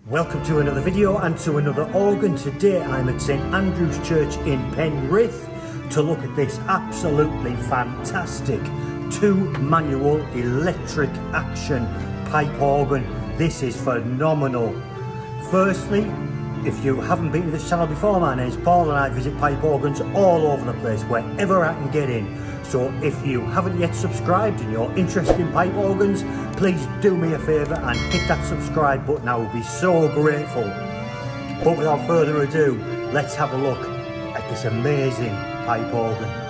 Welcome to another video and to another organ. Today I'm at St Andrew's Church in Penrith to look at this absolutely fantastic 2-manual electric action pipe organ. This is phenomenal. Firstly, if you haven't been to this channel before, my name is Paul and I visit pipe organs all over the place, wherever I can get in. So if you haven't yet subscribed and you're interested in pipe organs, please do me a favour and hit that subscribe button. I will be so grateful. But without further ado, let's have a look at this amazing pipe organ.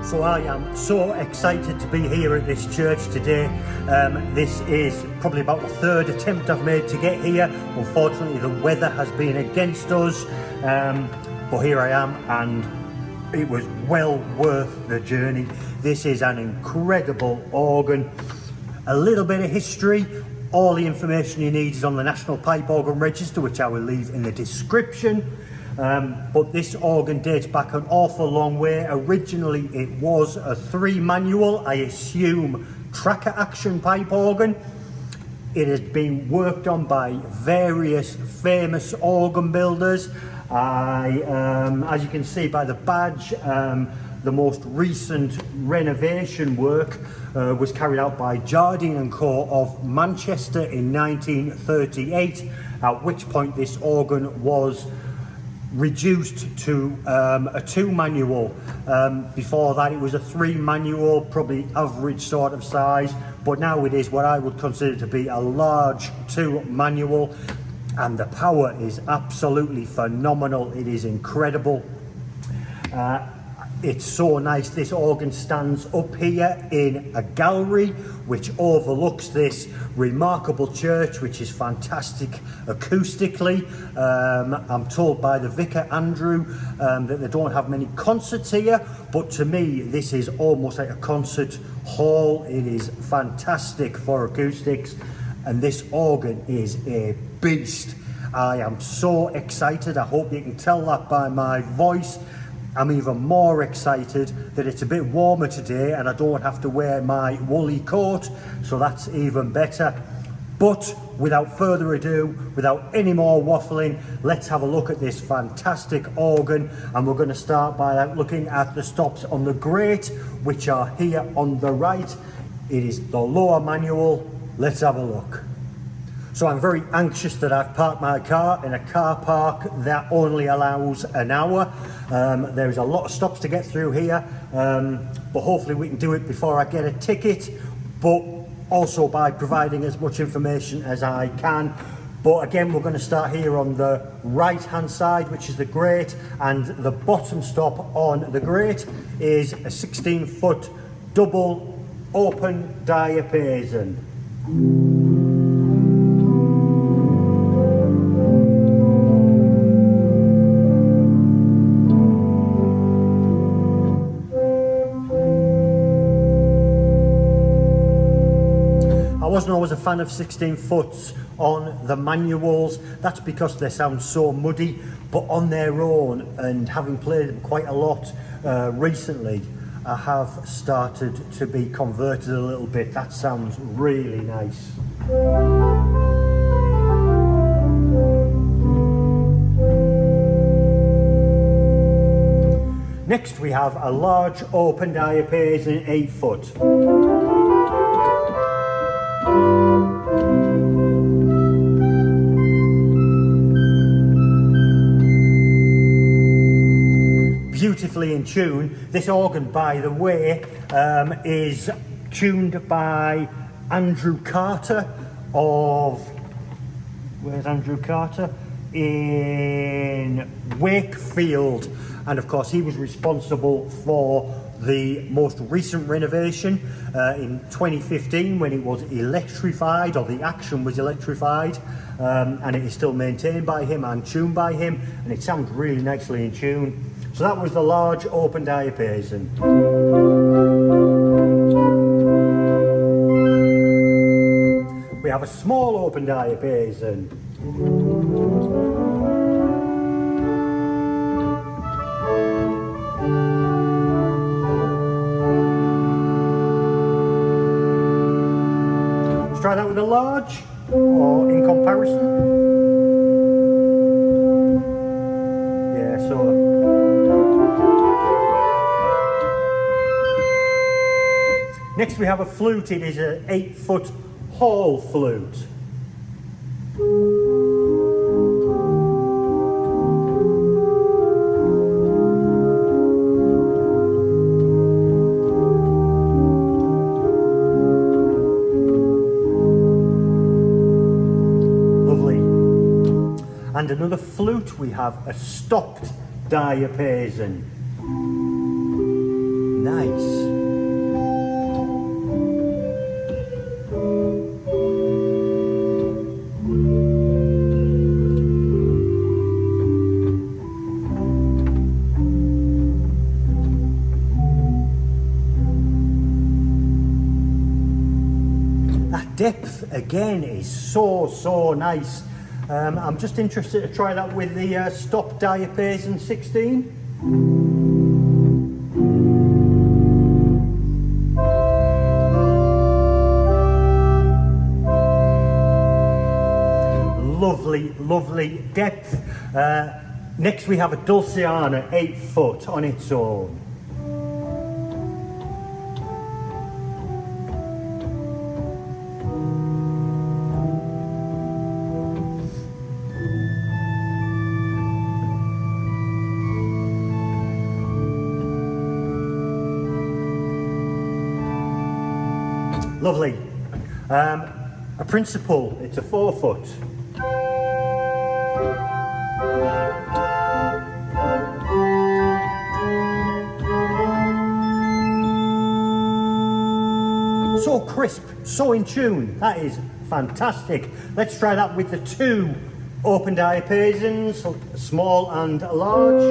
So I am so excited to be here at this church today. This is probably about the third attempt I've made to get here. Unfortunately, the weather has been against us, but here I am, and it was well worth the journey. This is an incredible organ. A little bit of history. All the information you need is on the National Pipe Organ Register, which I will leave in the description. But this organ dates back an awful long way. Originally it was a 3-manual, I assume, tracker action pipe organ. It has been worked on by various famous organ builders. As you can see by the badge, the most recent renovation work was carried out by Jardine Co of Manchester in 1938, at which point this organ was reduced to a 2-manual. Before that it was a 3-manual, probably average sort of size, but now it is what I would consider to be a large 2-manual, and the power is absolutely phenomenal. It is incredible. It's so nice. This organ stands up here in a gallery which overlooks this remarkable church, which is fantastic acoustically. I'm told by the vicar Andrew that they don't have many concerts here, but to me this is almost like a concert hall. It is fantastic for acoustics, and this organ is a beast. I am so excited. I hope you can tell that by my voice. I'm even more excited that it's a bit warmer today and I don't have to wear my woolly coat, so that's even better. But without further ado, without any more waffling, let's have a look at this fantastic organ, and we're going to start by looking at the stops on the grate, which are here on the right. It is the lower manual. Let's have a look. So I'm very anxious that I've parked my car in a car park that only allows an hour. There's a lot of stops to get through here, but hopefully we can do it before I get a ticket, but also by providing as much information as I can. But again, we're going to start here on the right hand side, which is the grate, and the bottom stop on the grate is a 16-foot double open diapason. I wasn't always a fan of 16 foots on the manuals. That's because they sound so muddy, but on their own, and having played them quite a lot recently, I have started to be converted a little bit. That sounds really nice. Next we have a large open diapason 8-foot. Beautifully in tune. This organ, by the way, is tuned by Andrew Carter of, where's Andrew Carter? In Wakefield, and of course he was responsible for the most recent renovation in 2015 when it was electrified, or the action was electrified, and it is still maintained by him and tuned by him, and it sounds really nicely in tune. So that was the large open diapason. We have a small open diapason. Let's try that with a large, or in comparison. Yeah, so. Next we have a flute. It is an 8-foot Hall flute. Lovely. And another flute, we have a stopped diapason. Nice. Depth again is so nice. I'm just interested to try that with the stop diapason 16. Lovely depth. Next we have a Dulciana 8 foot on its own. Lovely. A principal, it's a 4 foot. So crisp, so in tune, that is fantastic. Let's try that with the 2 open diapasons, small and large.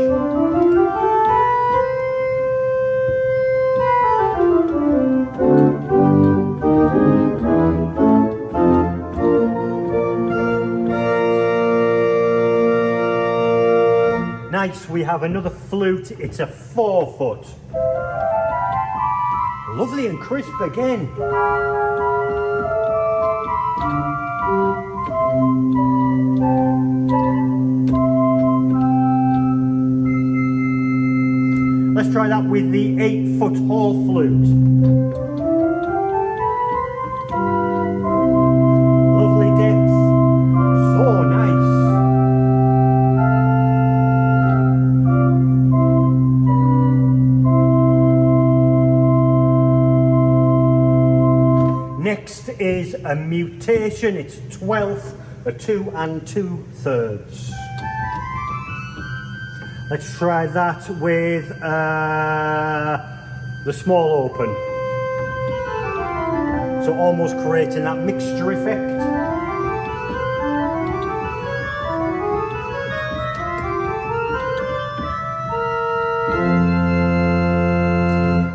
Nice, we have another flute, it's a 4 foot. Lovely and crisp again. Let's try that with the 8 foot Hall flute. Next is a mutation, it's 12th, a 2 2/3. Let's try that with the small open. So almost creating that mixture effect.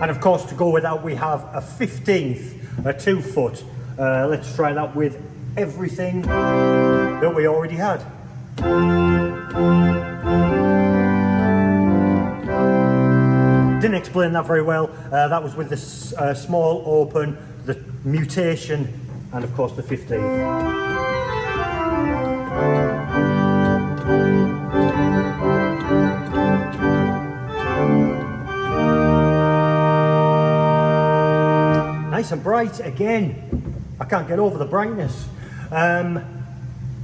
And of course, to go with that, we have a 15th, a 2 foot. Let's try that with everything that we already had. Didn't explain that very well. That was with the small open, the mutation, and of course the 15th. Nice and bright again. I can't get over the brightness.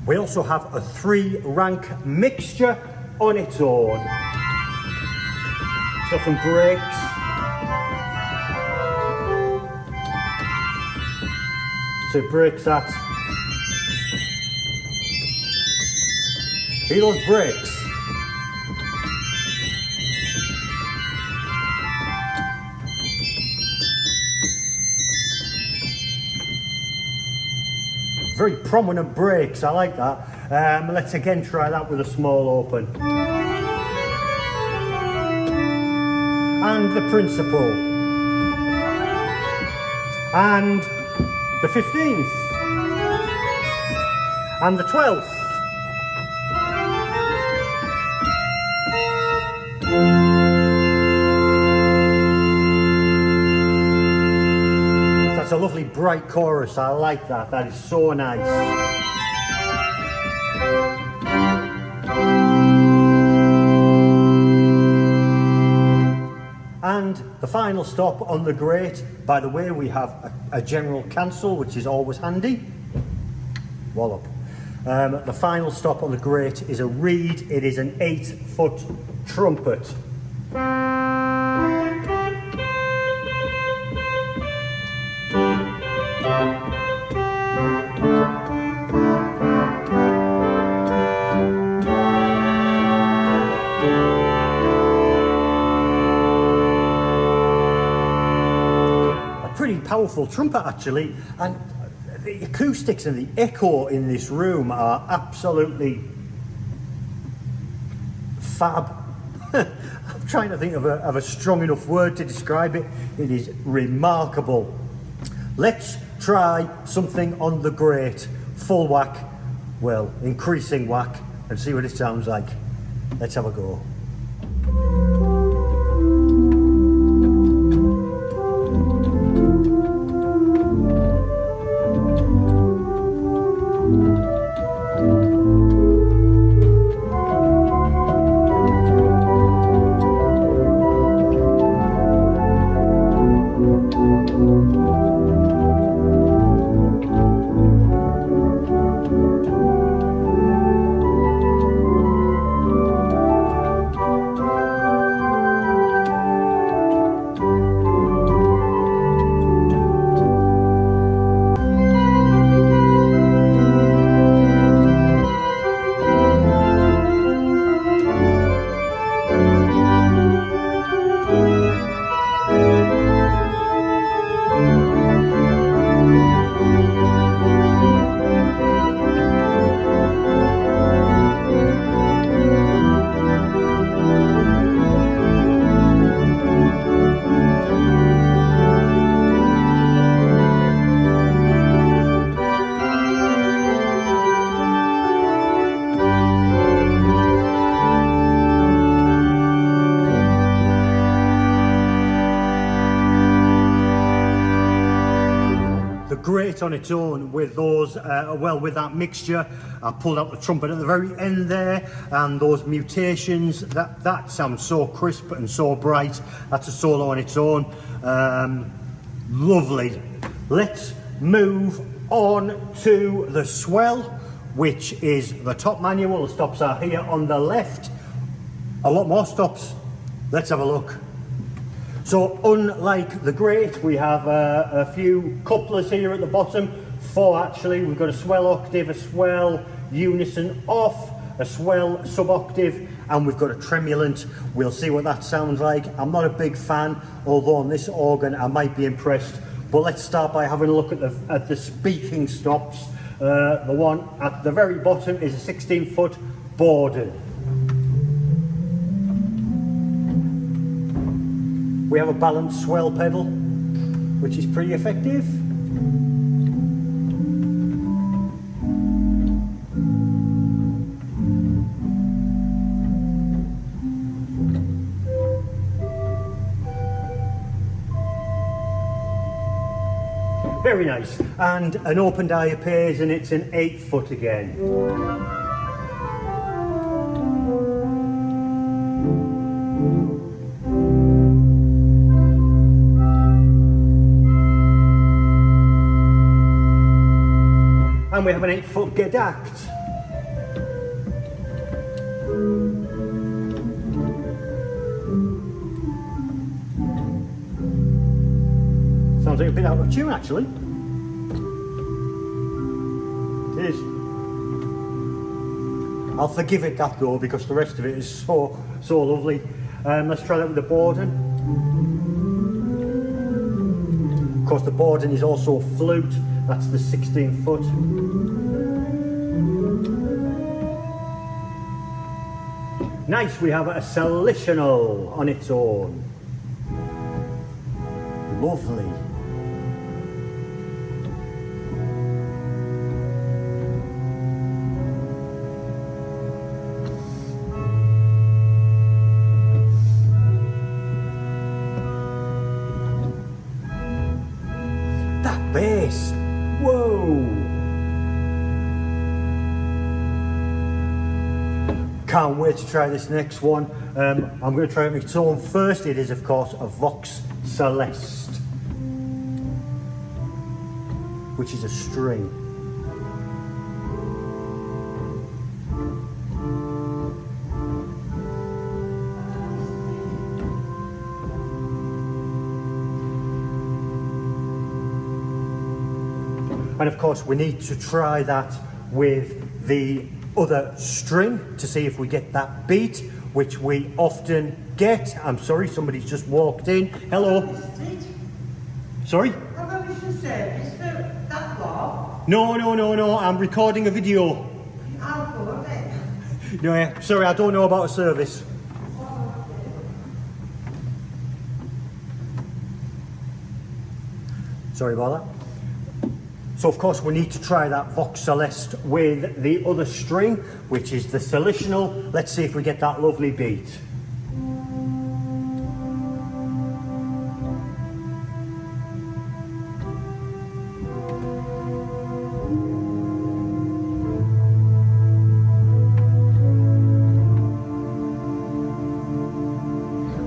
We also have a 3 rank mixture on its own. So some breaks. So it breaks that. Hear those breaks? very prominent breaks, I like that. Let's again try that with a small open. And the principal. And the 15th. And the 12th. That's a lovely bright chorus, I like that, that is so nice. And the final stop on the grate, by the way, we have a general cancel, which is always handy. Wallop. The final stop on the grate is a reed. It is an 8-foot trumpet. Powerful trumpet actually, and the acoustics and the echo in this room are absolutely fab. I'm trying to think of a strong enough word to describe it. It is remarkable. Let's try something on the grate, full whack, well, increasing whack, and see what it sounds like. Let's have a go. Great on its own with those, with that mixture. I pulled out the trumpet at the very end there, and those mutations, that sounds so crisp and so bright. That's a solo on its own. Lovely. Let's move on to the swell, which is the top manual. The stops are here on the left. A lot more stops. Let's have a look. So unlike the grate, we have a few couplers here at the bottom. 4 actually. We've got a swell octave, a swell unison off, a swell sub-octave, and we've got a tremulant. We'll see what that sounds like. I'm not a big fan, although on this organ I might be impressed. But let's start by having a look at the speaking stops. The one at the very bottom is a 16-foot Borden. We have a balanced swell pedal, which is pretty effective. Very nice. And an opened eye appears, and it's an 8-foot again. And we have an 8-foot gedakt. Sounds like a bit out of tune actually. It is. I'll forgive it that though, because the rest of it is so lovely. Let's try that with the Borden. Of course the Borden is also a flute. That's the 16 foot. Nice, we have a solutional on its own. Lovely. That base, whoa! Can't wait to try this next one. I'm going to try it on its own first. It is, of course, a Vox Celeste, which is a string. And of course, we need to try that with the other string to see if we get that beat, which we often get. I'm sorry, somebody's just walked in. Hello. Sorry? No, I'm recording a video. No, yeah, sorry, I don't know about a service. Sorry about that. So of course we need to try that Vox Celeste with the other string, which is the solutional. Let's see if we get that lovely beat.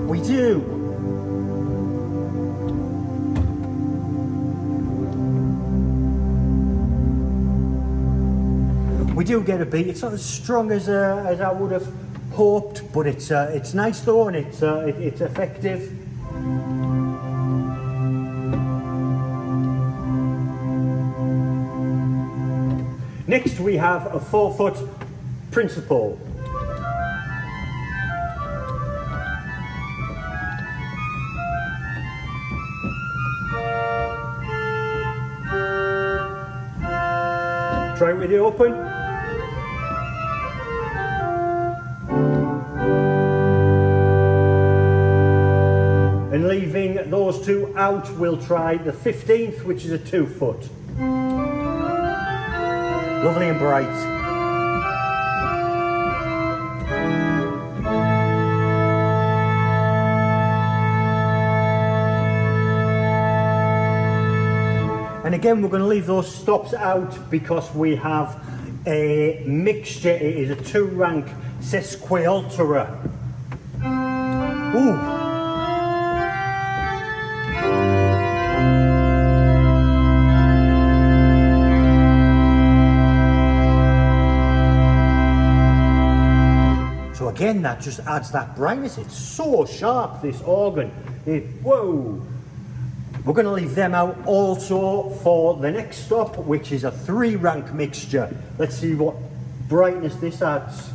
We do. We do get a beat. It's not as strong as I would have hoped, but it's nice though, and it's effective. Next we have a 4 foot principal. Try it with it open. And leaving those two out, we'll try the 15th, which is a 2 foot. Lovely and bright. And again, we're going to leave those stops out because we have a mixture. It is a 2-rank sesquialtera. Ooh. So again, that just adds that brightness. It's so sharp, this organ. Whoa! We're going to leave them out also for the next stop, which is a 3-rank mixture. Let's see what brightness this adds.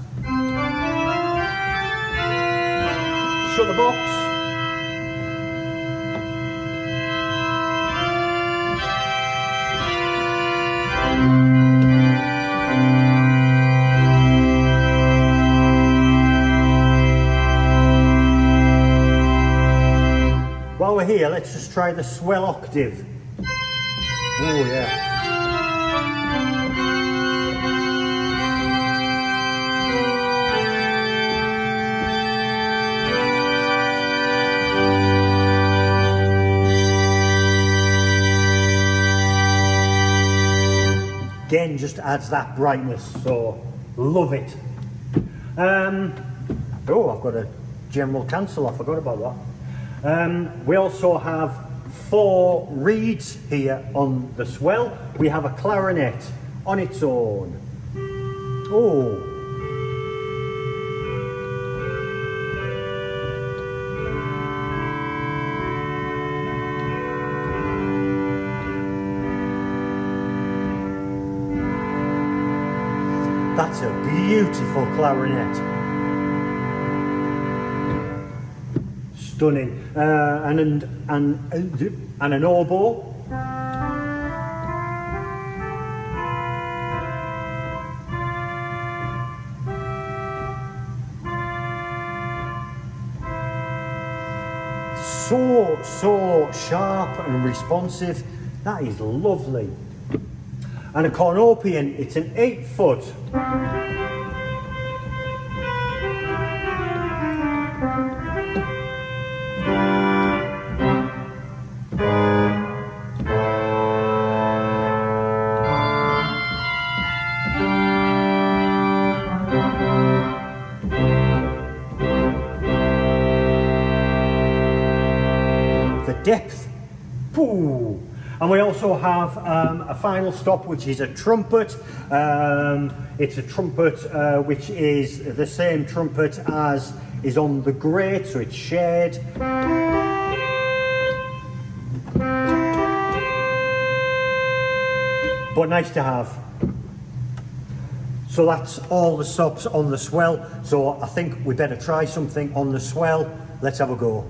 Shut the box. While we're here, let's just try the swell octave. Oh yeah. Again, just adds that brightness, so love it. Oh, I've got a general cancel, I forgot about that. We also have 4 reeds here on the swell. We have a clarinet on its own. Oh. That's a beautiful clarinet. Stunning. And an oboe. so sharp and responsive. That is lovely. And a cornopian, it's an 8 foot. Depth. Ooh. And we also have a final stop, which is a trumpet. It's a trumpet which is the same trumpet as is on the grate, so it's shared. But nice to have. So that's all the stops on the swell. So I think we better try something on the swell. Let's have a go.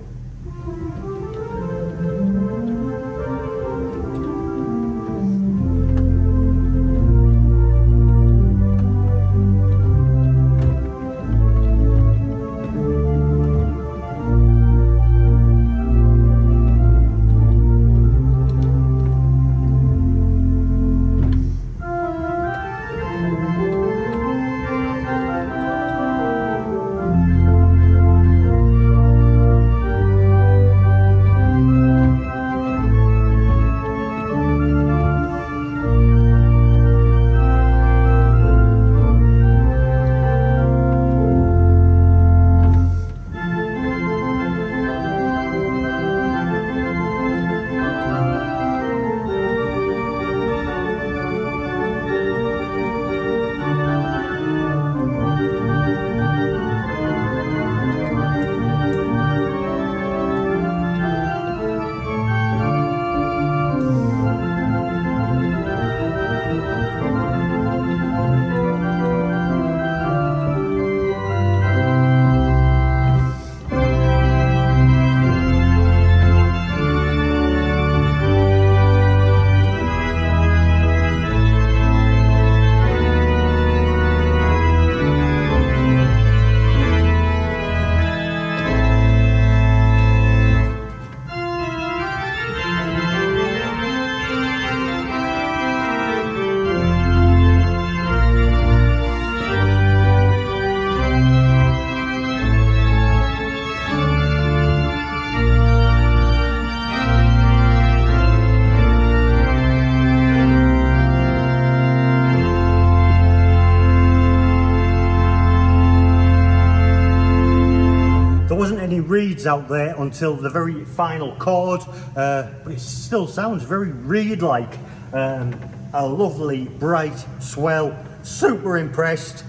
Reeds out there until the very final chord, but it still sounds very reed-like. A lovely bright swell, super impressed,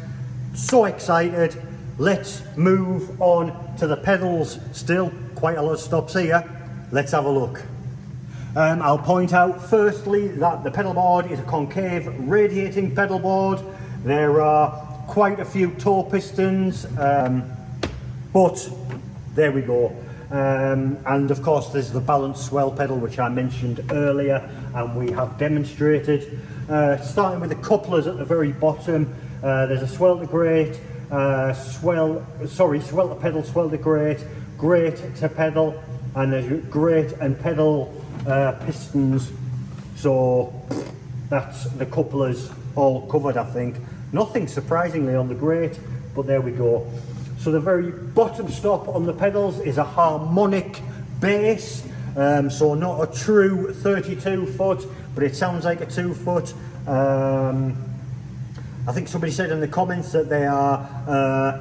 so excited. Let's move on to the pedals. Still quite a lot of stops here. Let's have a look. I'll point out firstly that the pedal board is a concave radiating pedal board. There are quite a few toe pistons, but there we go. And of course there's the balanced swell pedal, which I mentioned earlier and we have demonstrated. Starting with the couplers at the very bottom, there's a swell to grate, swell to pedal, swell to grate, grate to pedal, and there's grate and pedal pistons. So that's the couplers all covered, I think. Nothing surprisingly on the grate, but there we go. So the very bottom stop on the pedals is a harmonic bass, so not a true 32 foot, but it sounds like a 2 foot. I think somebody said in the comments that they are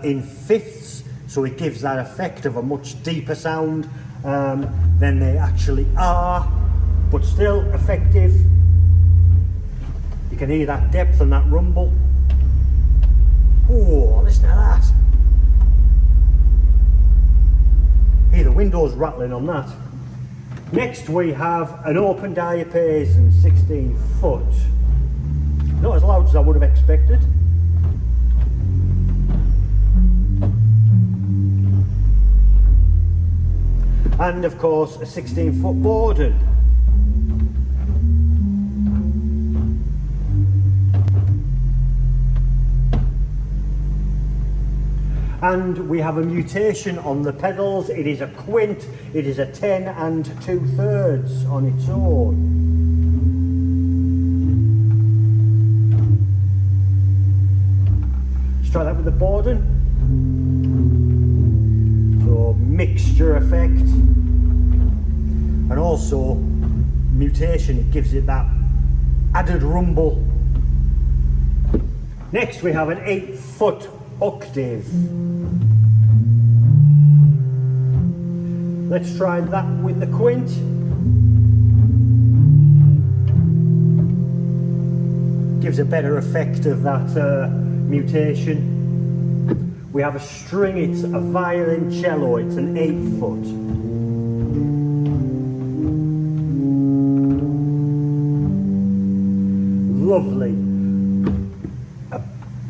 in fifths, so it gives that effect of a much deeper sound than they actually are, but still effective. You can hear that depth and that rumble. Oh, listen to that. Hear the windows rattling on that. Next we have an open diapason 16 foot. Not as loud as I would have expected. And of course a 16 foot Borden. And we have a mutation on the pedals. It is a quint, it is a 10 and 2/3 on its own. Let's try that with the Borden. So mixture effect. And also mutation, it gives it that added rumble. Next we have an 8-foot octave. Let's try that with the quint. Gives a better effect of that mutation. We have a string, it's a violoncello, it's an 8-foot. Lovely. A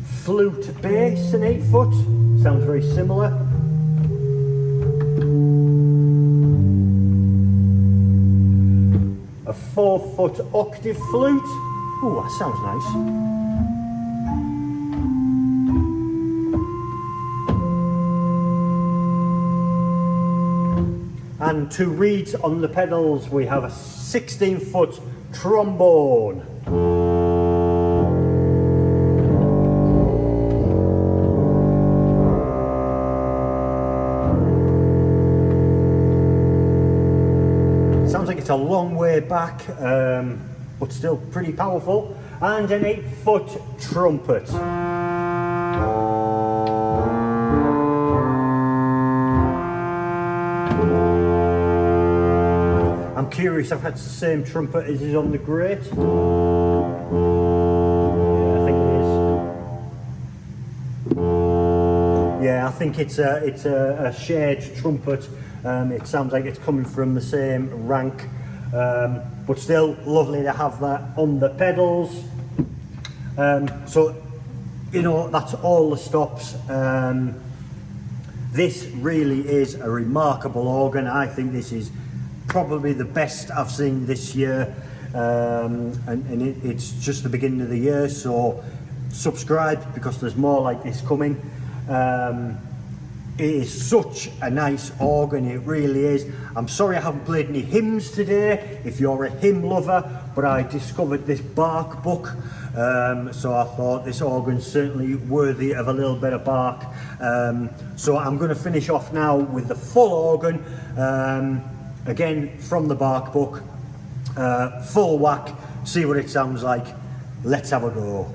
flute bass, an 8-foot, sounds very similar. A 4-foot octave flute. Ooh, that sounds nice. And two reeds on the pedals, we have a 16-foot trombone. Sounds like it's a long way back, but still pretty powerful. And an 8-foot trumpet. I'm curious if that's the same trumpet as is on the grate. Yeah, I think it is. Yeah, I think it's a shared trumpet. It sounds like it's coming from the same rank, but still lovely to have that on the pedals. So, you know, that's all the stops. This really is a remarkable organ. I think this is probably the best I've seen this year, and it's just the beginning of the year, so subscribe because there's more like this coming. It is such a nice organ, it really is. I'm sorry I haven't played any hymns today, if you're a hymn lover, but I discovered this bark book, so I thought this organ's certainly worthy of a little bit of bark. So I'm going to finish off now with the full organ, again from the bark book, full whack, see what it sounds like. Let's have a go.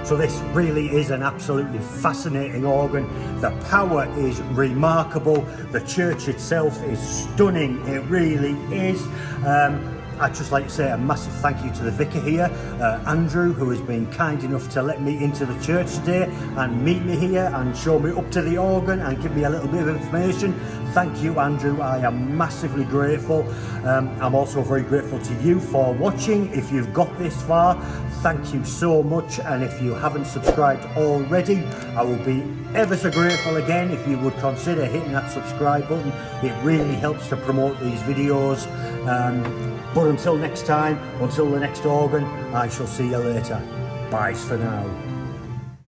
So this really is an absolutely fascinating organ. The power is remarkable. The church itself is stunning. It really is. I'd just like to say a massive thank you to the vicar here, Andrew, who has been kind enough to let me into the church today and meet me here and show me up to the organ and give me a little bit of information. Thank you, Andrew. I am massively grateful. I'm also very grateful to you for watching. If you've got this far, thank you so much. And if you haven't subscribed already, I will be ever so grateful again if you would consider hitting that subscribe button. It really helps to promote these videos. But until next time, until the next organ, I shall see you later. Bye for now.